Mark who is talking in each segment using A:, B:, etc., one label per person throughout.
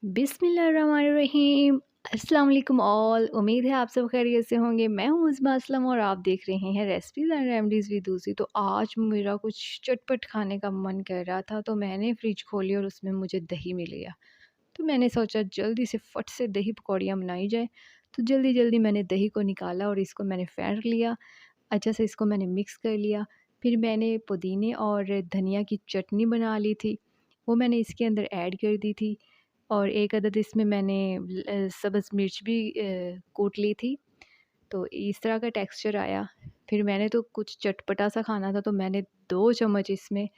A: बिस्मिल्लाहिर्रहमानिर्रहीम। अस्सलाम वालेकुम ऑल। उम्मीद है आप सब खैरियत से होंगे। मैं हूँ उज़्मा असलम और आप देख रहे हैं recipes and remedies with Uzi. तो आज मेरा कुछ चटपट खाने का मन कर रहा था, तो मैंने फ्रिज खोली और उसमें मुझे दही मिल गया। तो मैंने सोचा जल्दी से फट से दही पकौड़ियाँ बनाई जाए। तो जल्दी जल्दी मैंने दही को निकाला और इसको मैंने फेंट लिया। अच्छा से इसको मैंने मिक्स कर लिया। फिर मैंने पुदीने और धनिया की चटनी बना ली थी, वो मैंने इसके अंदर ऐड कर दी थी। और एक अदद इसमें मैंने सब्ज़ मिर्च भी कूट ली थी। तो इस तरह का टेक्सचर आया। फिर मैंने तो कुछ चटपटा सा खाना था, तो मैंने 2 चम्मच इसमें,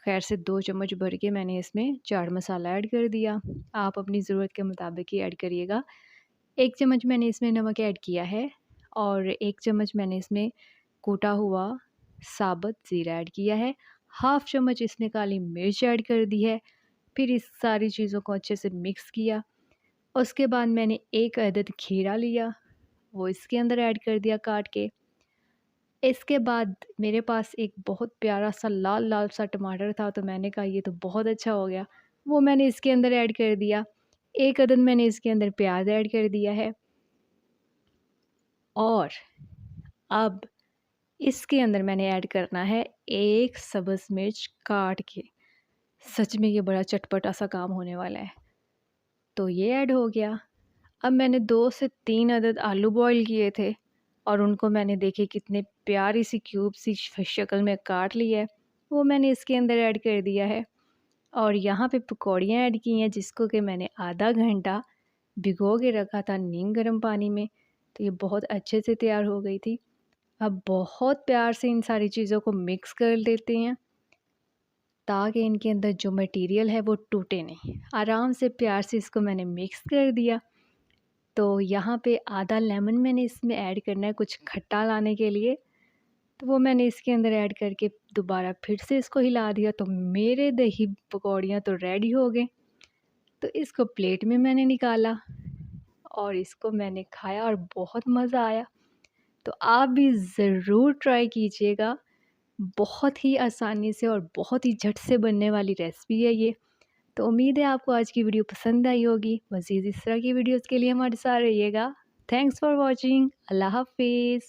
A: खैर से 2 चम्मच भर के मैंने इसमें चाट मसाला ऐड कर दिया। आप अपनी ज़रूरत के मुताबिक ही ऐड करिएगा। 1 चम्मच मैंने इसमें नमक ऐड किया है और 1 चम्मच मैंने इसमें कूटा हुआ साबुत ज़ीरा ऐड किया है। हाफ़ चम्मच इसमें काली मिर्च ऐड कर दी है। फिर इस सारी चीज़ों को अच्छे से मिक्स किया। उसके बाद मैंने 1 अदद खीरा लिया, वो इसके अंदर ऐड कर दिया काट के। इसके बाद मेरे पास एक बहुत प्यारा-सा लाल-लाल सा टमाटर था, तो मैंने कहा ये तो बहुत अच्छा हो गया, वो मैंने इसके अंदर ऐड कर दिया। 1 अदद मैंने इसके अंदर प्याज़ ऐड कर दिया है और अब इसके अंदर मैंने ऐड करना है 1 सब्ज़ मिर्च काट के। सच में ये बड़ा चटपटा-सा काम होने वाला है। तो ये ऐड हो गया। अब मैंने 2 से 3 अदद आलू बॉयल किए थे और उनको मैंने देखिए कितने प्यारी सी क्यूब सी शक्ल में काट लिया है, वो मैंने इसके अंदर ऐड कर दिया है। और यहाँ पे पकौड़ियाँ ऐड की हैं, जिसको कि मैंने आधा घंटा भिगो के रखा था नीम गर्म पानी में, तो ये बहुत अच्छे से तैयार हो गई थी। अब बहुत प्यार से इन सारी चीज़ों को मिक्स कर लेते हैं, ताकि इनके अंदर जो मटेरियल है वो टूटे नहीं। आराम से प्यार से इसको मैंने मिक्स कर दिया। तो यहाँ पे आधा लेमन मैंने इसमें ऐड करना है कुछ खट्टा लाने के लिए, तो वो मैंने इसके अंदर ऐड करके दोबारा फिर से इसको हिला दिया। तो मेरे दही पकौड़ियाँ तो रेडी हो गए। तो इसको प्लेट में मैंने निकाला और इसको मैंने खाया और बहुत मज़ा आया। तो आप भी ज़रूर ट्राई कीजिएगा। बहुत ही आसानी से और बहुत ही झट से बनने वाली रेसिपी है ये। तो उम्मीद है आपको आज की वीडियो पसंद आई होगी। मज़ीद इस तरह की वीडियोज़ के लिए हमारे साथ रहिएगा। Thanks for watching. अल्लाह हाफ़िज़।